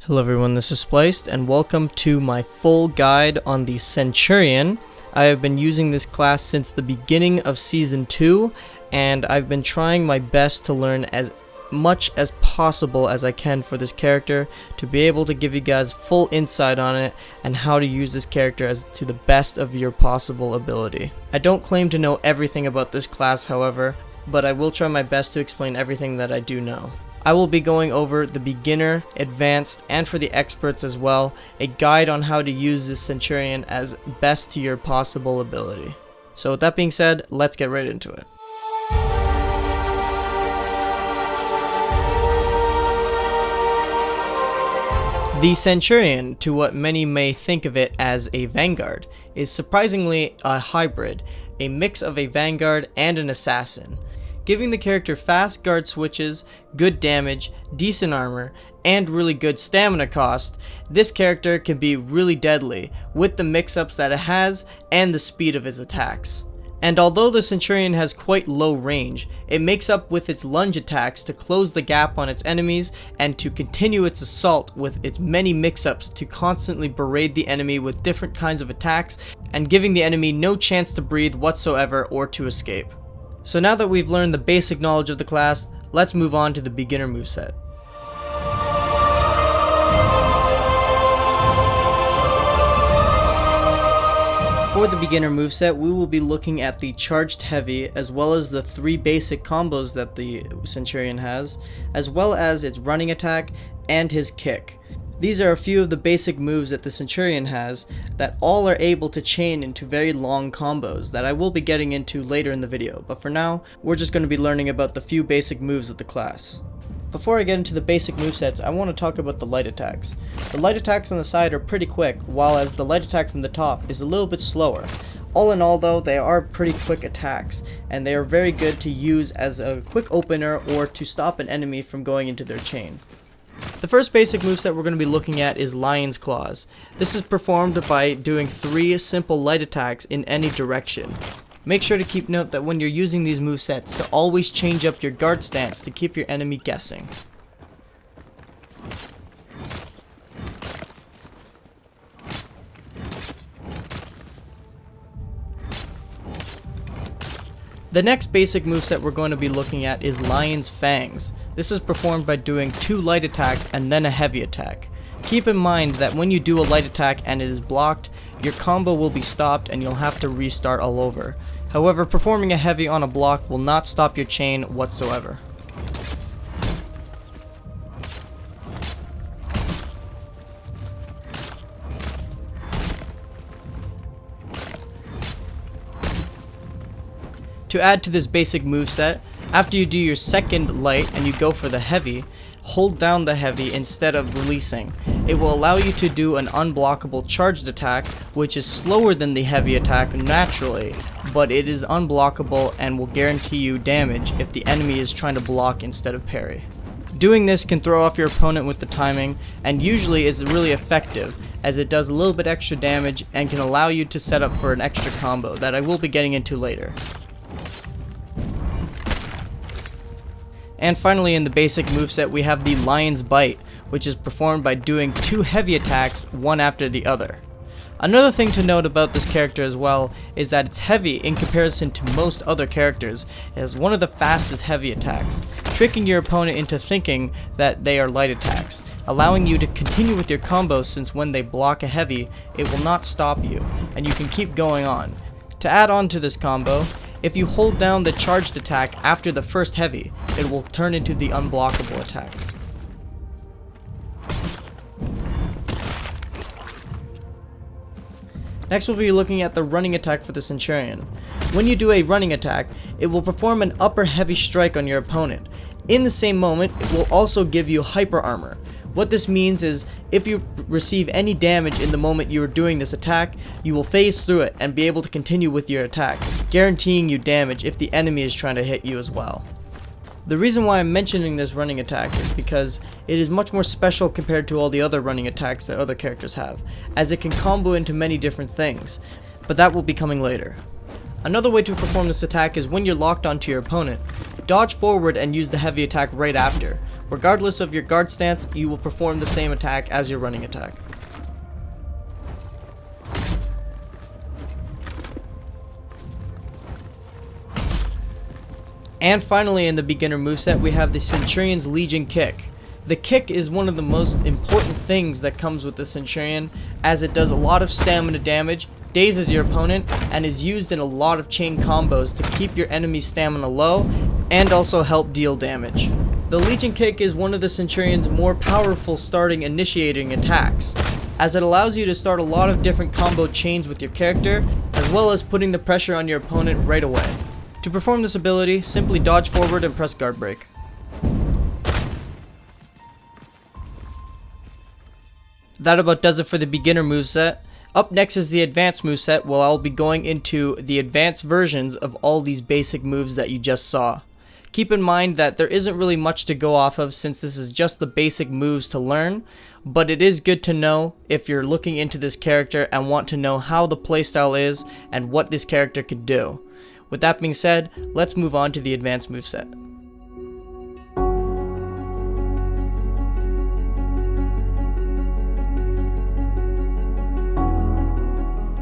Hello everyone, this is Spliced, and welcome to my full guide on the Centurion. I have been using this class since the beginning of Season 2, and I've been trying my best to learn as much as possible as I can for this character to be able to give you guys full insight on it and how to use this character as to the best of your possible ability. I don't claim to know everything about this class, however, but I will try my best to explain everything that I do know. I will be going over the beginner, advanced, and for the experts as well, a guide on how to use this Centurion as best to your possible ability. So with that being said, let's get right into it. The Centurion, to what many may think of it as a vanguard, is surprisingly a hybrid, a mix of a vanguard and an assassin. Giving the character fast guard switches, good damage, decent armor, and really good stamina cost, this character can be really deadly with the mix-ups that it has and the speed of its attacks. And although the Centurion has quite low range, it makes up with its lunge attacks to close the gap on its enemies and to continue its assault with its many mix-ups to constantly berate the enemy with different kinds of attacks and giving the enemy no chance to breathe whatsoever or to escape. So now that we've learned the basic knowledge of the class, let's move on to the beginner moveset. For the beginner moveset, we will be looking at the charged heavy, as well as the 3 basic combos that the Centurion has, as well as its running attack and his kick. These are a few of the basic moves that the Centurion has that all are able to chain into very long combos that I will be getting into later in the video, but for now, we're just going to be learning about the few basic moves of the class. Before I get into the basic movesets, I want to talk about the light attacks. The light attacks on the side are pretty quick, while as the light attack from the top is a little bit slower. All in all though, they are pretty quick attacks, and they are very good to use as a quick opener or to stop an enemy from going into their chain. The first basic moveset we're going to be looking at is Lion's Claws. This is performed by doing 3 simple light attacks in any direction. Make sure to keep note that when you're using these movesets to always change up your guard stance to keep your enemy guessing. The next basic moveset we're going to be looking at is Lion's Fangs. This is performed by doing 2 light attacks and then a heavy attack. Keep in mind that when you do a light attack and it is blocked, your combo will be stopped and you'll have to restart all over. However, performing a heavy on a block will not stop your chain whatsoever. To add to this basic moveset, after you do your second light and you go for the heavy, hold down the heavy instead of releasing. It will allow you to do an unblockable charged attack, which is slower than the heavy attack naturally, but it is unblockable and will guarantee you damage if the enemy is trying to block instead of parry. Doing this can throw off your opponent with the timing, and usually is really effective, as it does a little bit extra damage and can allow you to set up for an extra combo that I will be getting into later. And finally, in the basic moveset, we have the Lion's Bite, which is performed by doing 2 heavy attacks, one after the other. Another thing to note about this character as well is that it's heavy in comparison to most other characters. It has one of the fastest heavy attacks, tricking your opponent into thinking that they are light attacks, allowing you to continue with your combos since when they block a heavy, it will not stop you, and you can keep going on. To add on to this combo, if you hold down the charged attack after the first heavy, it will turn into the unblockable attack. Next we'll be looking at the running attack for the Centurion. When you do a running attack, it will perform an upper heavy strike on your opponent. In the same moment, it will also give you hyper armor. What this means is, if you receive any damage in the moment you are doing this attack, you will phase through it and be able to continue with your attack, guaranteeing you damage if the enemy is trying to hit you as well. The reason why I'm mentioning this running attack is because it is much more special compared to all the other running attacks that other characters have, as it can combo into many different things, but that will be coming later. Another way to perform this attack is when you're locked onto your opponent, dodge forward and use the heavy attack right after. Regardless of your guard stance, you will perform the same attack as your running attack. And finally, in the beginner moveset, we have the Centurion's Legion Kick. The kick is one of the most important things that comes with the Centurion, as it does a lot of stamina damage, dazes your opponent, and is used in a lot of chain combos to keep your enemy's stamina low and also help deal damage. The Legion Kick is one of the Centurion's more powerful starting initiating attacks, as it allows you to start a lot of different combo chains with your character, as well as putting the pressure on your opponent right away. To perform this ability, simply dodge forward and press guard break. That about does it for the beginner moveset. Up next is the advanced moveset, where I'll be going into the advanced versions of all these basic moves that you just saw. Keep in mind that there isn't really much to go off of since this is just the basic moves to learn, but it is good to know if you're looking into this character and want to know how the playstyle is and what this character can do. With that being said, let's move on to the advanced moveset.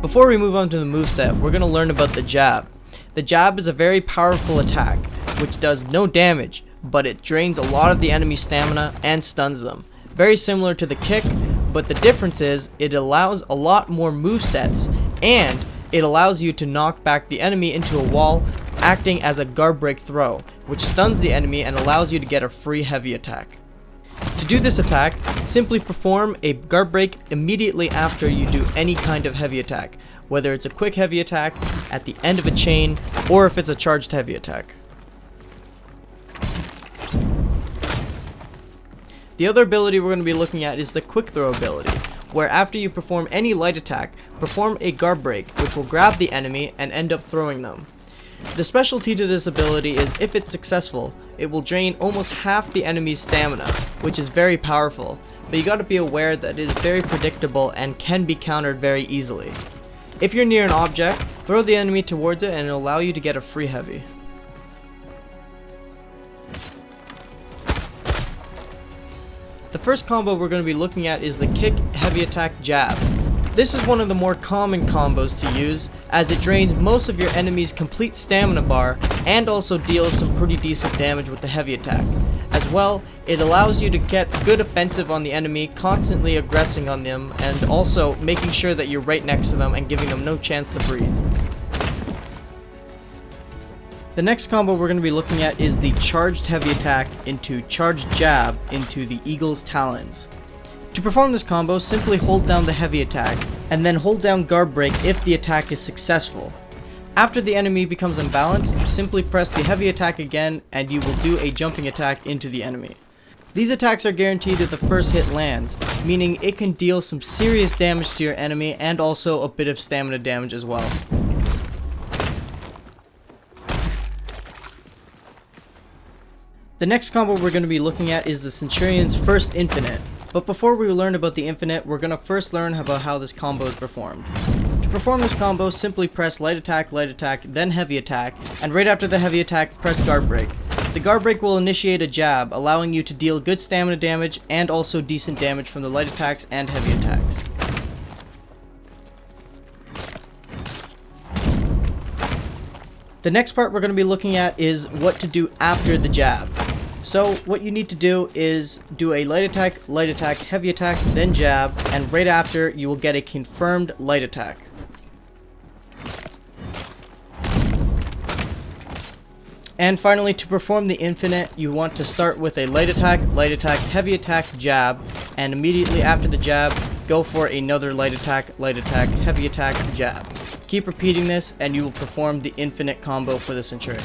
Before we move on to the moveset, we're going to learn about the jab. The jab is a very powerful attack, which does no damage, but it drains a lot of the enemy's stamina and stuns them. Very similar to the kick, but the difference is it allows a lot more movesets, and it allows you to knock back the enemy into a wall, acting as a guard break throw, which stuns the enemy and allows you to get a free heavy attack. To do this attack, simply perform a guard break immediately after you do any kind of heavy attack, whether it's a quick heavy attack, at the end of a chain, or if it's a charged heavy attack. The other ability we're going to be looking at is the quick throw ability, where after you perform any light attack, perform a guard break, which will grab the enemy and end up throwing them. The specialty to this ability is if it's successful, it will drain almost half the enemy's stamina, which is very powerful, but you gotta be aware that it is very predictable and can be countered very easily. If you're near an object, throw the enemy towards it and it'll allow you to get a free heavy. The first combo we're going to be looking at is the kick heavy attack jab. This is one of the more common combos to use, as it drains most of your enemy's complete stamina bar and also deals some pretty decent damage with the heavy attack. As well, it allows you to get good offensive on the enemy, constantly aggressing on them, and also making sure that you're right next to them and giving them no chance to breathe. The next combo we're going to be looking at is the charged heavy attack into charged jab into the Eagle's Talons. To perform this combo, simply hold down the heavy attack, and then hold down guard break if the attack is successful. After the enemy becomes unbalanced, simply press the heavy attack again, and you will do a jumping attack into the enemy. These attacks are guaranteed if the first hit lands, meaning it can deal some serious damage to your enemy and also a bit of stamina damage as well. The next combo we're going to be looking at is the Centurion's first infinite. But before we learn about the infinite, we're going to first learn about how this combo is performed. To perform this combo, simply press light attack, then heavy attack, and right after the heavy attack, press guard break. The guard break will initiate a jab, allowing you to deal good stamina damage and also decent damage from the light attacks and heavy attacks. The next part we're going to be looking at is what to do after the jab. So what you need to do is do a light attack, heavy attack, then jab, and right after you will get a confirmed light attack. And finally, to perform the infinite, you want to start with a light attack, heavy attack, jab, and immediately after the jab, go for another light attack, heavy attack, jab. Keep repeating this and you will perform the infinite combo for the Centurion.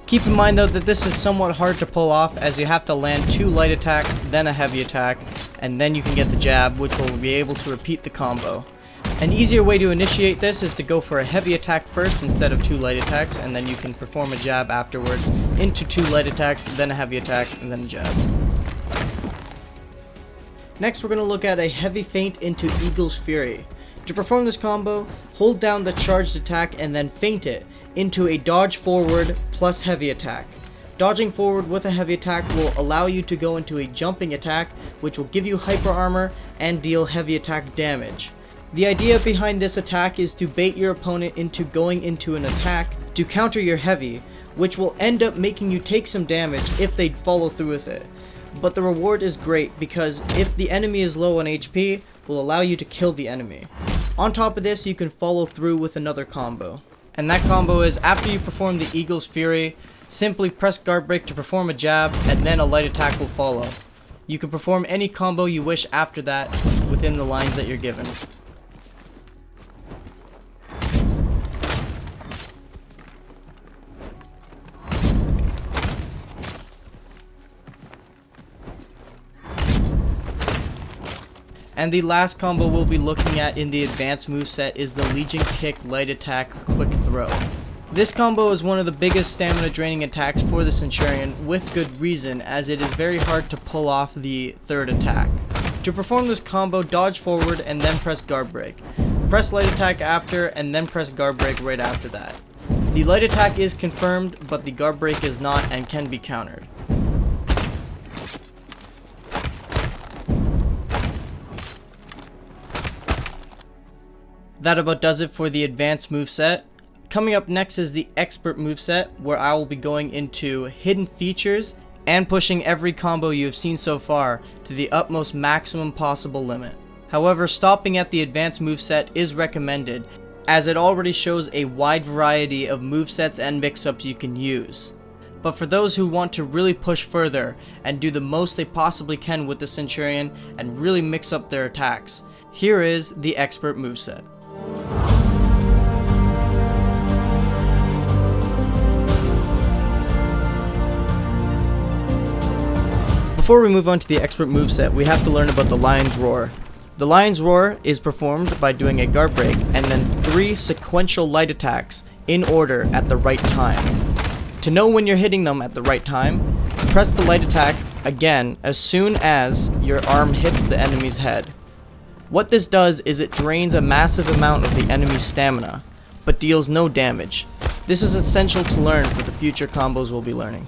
Keep in mind though that this is somewhat hard to pull off, as you have to land 2 light attacks, then a heavy attack, and then you can get the jab, which will be able to repeat the combo. An easier way to initiate this is to go for a heavy attack first instead of 2 light attacks, and then you can perform a jab afterwards into 2 light attacks, then a heavy attack, and then a jab. Next we're going to look at a heavy feint into Eagle's Fury. To perform this combo, hold down the charged attack and then feint it into a dodge forward plus heavy attack. Dodging forward with a heavy attack will allow you to go into a jumping attack, which will give you hyper armor and deal heavy attack damage. The idea behind this attack is to bait your opponent into going into an attack to counter your heavy, which will end up making you take some damage if they follow through with it. But the reward is great because if the enemy is low on HP, will allow you to kill the enemy. On top of this, you can follow through with another combo. And that combo is after you perform the Eagle's Fury, simply press guard break to perform a jab, and then a light attack will follow. You can perform any combo you wish after that within the lines that you're given. And the last combo we'll be looking at in the advanced moveset is the Legion Kick Light Attack Quick Throw. This combo is one of the biggest stamina draining attacks for the Centurion, with good reason, as it is very hard to pull off the third attack. To perform this combo, dodge forward and then press guard break. Press light attack after and then press guard break right after that. The light attack is confirmed, but the guard break is not and can be countered. That about does it for the advanced moveset. Coming up next is the expert moveset, where I will be going into hidden features and pushing every combo you have seen so far to the utmost maximum possible limit. However, stopping at the advanced moveset is recommended, as it already shows a wide variety of movesets and mix-ups you can use. But for those who want to really push further and do the most they possibly can with the Centurion and really mix up their attacks, here is the expert moveset. Before we move on to the expert moveset, we have to learn about the Lion's Roar. The Lion's Roar is performed by doing a guard break and then 3 sequential light attacks in order at the right time. To know when you're hitting them at the right time, press the light attack again as soon as your arm hits the enemy's head. What this does is it drains a massive amount of the enemy's stamina, but deals no damage. This is essential to learn for the future combos we'll be learning.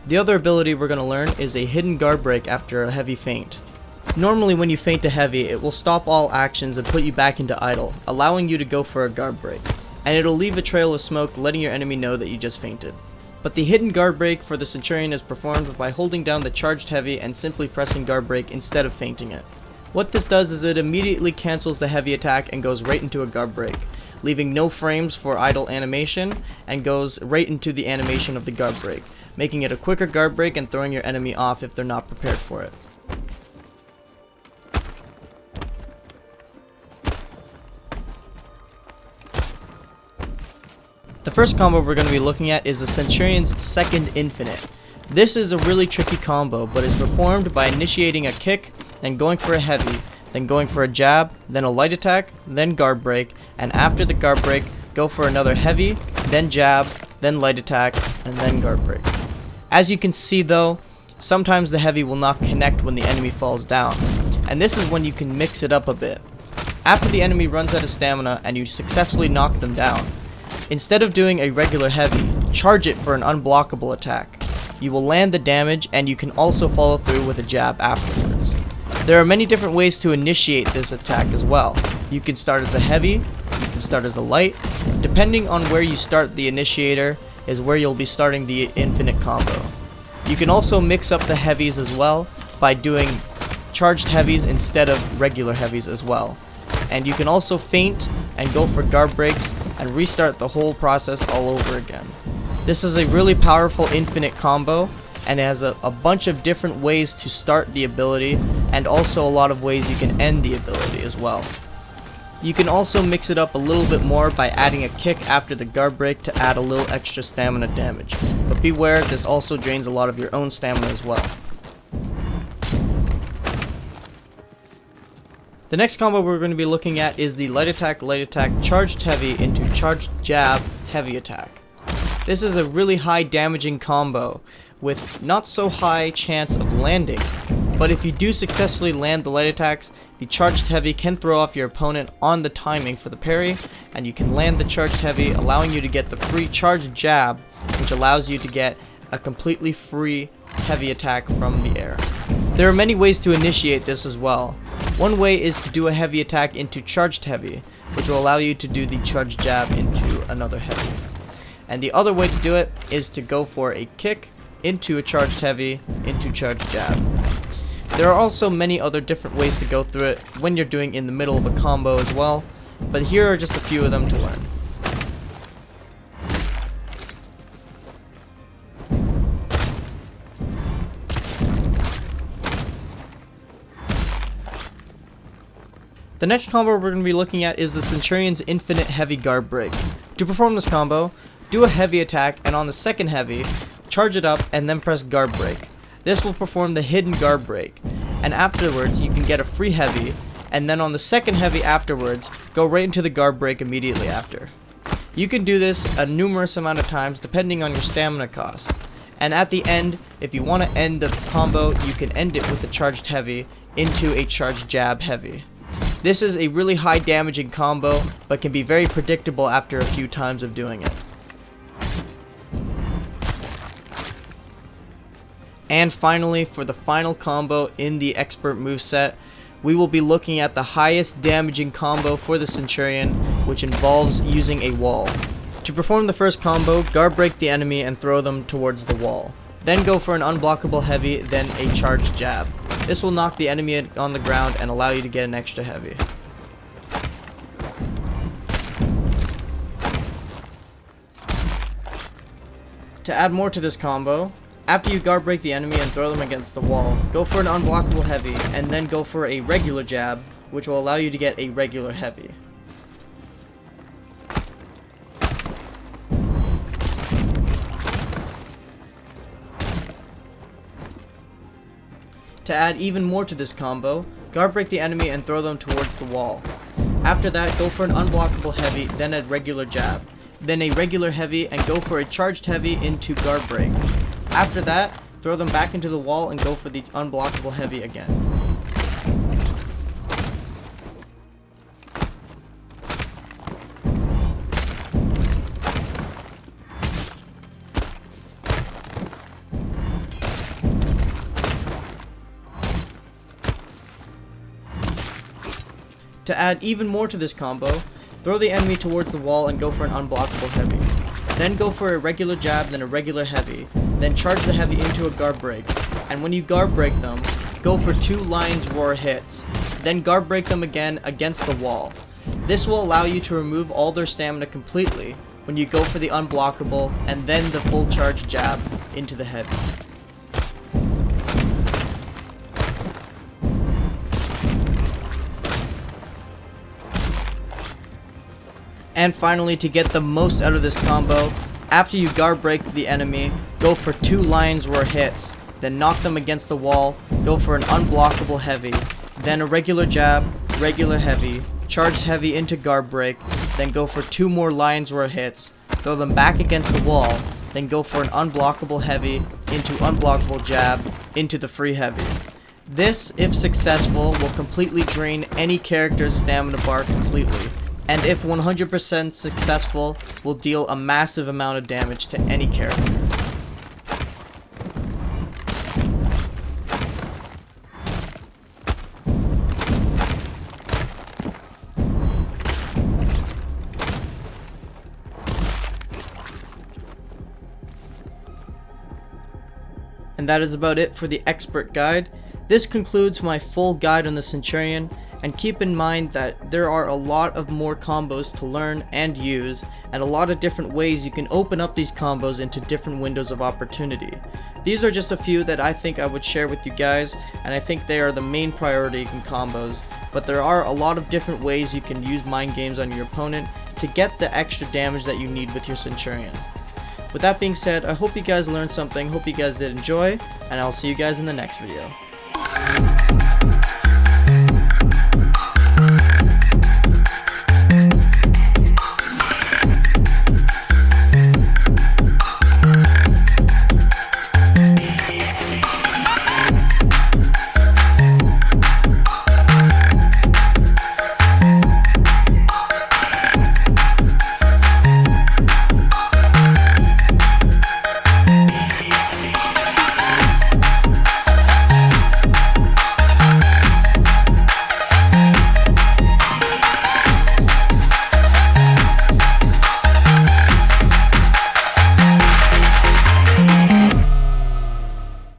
The other ability we're going to learn is a hidden guard break after a heavy feint. Normally when you feint a heavy, it will stop all actions and put you back into idle, allowing you to go for a guard break. And it'll leave a trail of smoke letting your enemy know that you just feinted. But the hidden guard break for the Centurion is performed by holding down the charged heavy and simply pressing guard break instead of feinting it. What this does is it immediately cancels the heavy attack and goes right into a guard break, leaving no frames for idle animation and goes right into the animation of the guard break, making it a quicker guard break and throwing your enemy off if they're not prepared for it. The first combo we're going to be looking at is the Centurion's second infinite. This is a really tricky combo, but is performed by initiating a kick, then going for a heavy, then going for a jab, then a light attack, then guard break, and after the guard break, go for another heavy, then jab, then light attack, and then guard break. As you can see though, sometimes the heavy will not connect when the enemy falls down, and this is when you can mix it up a bit. After the enemy runs out of stamina and you successfully knock them down, instead of doing a regular heavy, charge it for an unblockable attack. You will land the damage and you can also follow through with a jab afterwards. There are many different ways to initiate this attack as well. You can start as a heavy, you can start as a light. Depending on where you start the initiator is where you'll be starting the infinite combo. You can also mix up the heavies as well by doing charged heavies instead of regular heavies as well. And you can also feint and go for guard breaks and restart the whole process all over again. This is a really powerful infinite combo and it has a bunch of different ways to start the ability and also a lot of ways you can end the ability as well. You can also mix it up a little bit more by adding a kick after the guard break to add a little extra stamina damage. But beware, this also drains a lot of your own stamina as well. The next combo we're going to be looking at is the light attack, charged heavy into charged jab, heavy attack. This is a really high damaging combo with not so high chance of landing, but if you do successfully land the light attacks, the charged heavy can throw off your opponent on the timing for the parry, and you can land the charged heavy, allowing you to get the free charged jab, which allows you to get a completely free heavy attack from the air. There are many ways to initiate this as well. One way is to do a heavy attack into charged heavy, which will allow you to do the charged jab into another heavy. And the other way to do it is to go for a kick into a charged heavy into charged jab. There are also many other different ways to go through it when you're doing in the middle of a combo as well, but here are just a few of them to learn. The next combo we're going to be looking at is the Centurion's Infinite Heavy Guard Break. To perform this combo, do a heavy attack, and on the second heavy, charge it up and then press Guard Break. This will perform the hidden Guard Break, and afterwards you can get a free heavy, and then on the second heavy afterwards, go right into the Guard Break immediately after. You can do this a numerous amount of times depending on your stamina cost. And at the end, if you want to end the combo, you can end it with a charged heavy into a charged jab heavy. This is a really high damaging combo, but can be very predictable after a few times of doing it. And finally, for the final combo in the expert moveset, we will be looking at the highest damaging combo for the Centurion, which involves using a wall. To perform the first combo, guard break the enemy and throw them towards the wall. Then go for an unblockable heavy, then a charged jab. This will knock the enemy on the ground and allow you to get an extra heavy. To add more to this combo, after you guard break the enemy and throw them against the wall, go for an unblockable heavy and then go for a regular jab, which will allow you to get a regular heavy. To add even more to this combo, guard break the enemy and throw them towards the wall. After that, go for an unblockable heavy, then a regular jab. Then a regular heavy and go for a charged heavy into guard break. After that, throw them back into the wall and go for the unblockable heavy again. To add even more to this combo, throw the enemy towards the wall and go for an unblockable heavy. Then go for a regular jab, then a regular heavy. Then charge the heavy into a guard break. And when you guard break them, go for 2 Lion's Roar hits. Then guard break them again against the wall. This will allow you to remove all their stamina completely when you go for the unblockable and then the full charge jab into the heavy. And finally, to get the most out of this combo, after you guard break the enemy, go for 2 Lion's Roar hits, then knock them against the wall, go for an unblockable heavy, then a regular jab, regular heavy, charge heavy into guard break, then go for 2 more Lion's Roar hits, throw them back against the wall, then go for an unblockable heavy into unblockable jab into the free heavy. This, if successful, will completely drain any character's stamina bar completely, and if 100% successful, will deal a massive amount of damage to any character. And that is about it for the expert guide. This concludes my full guide on the Centurion, and keep in mind that there are a lot of more combos to learn and use, and a lot of different ways you can open up these combos into different windows of opportunity. These are just a few that I think I would share with you guys, and I think they are the main priority in combos, but there are a lot of different ways you can use mind games on your opponent to get the extra damage that you need with your Centurion. With that being said, I hope you guys learned something, hope you guys did enjoy, and I'll see you guys in the next video.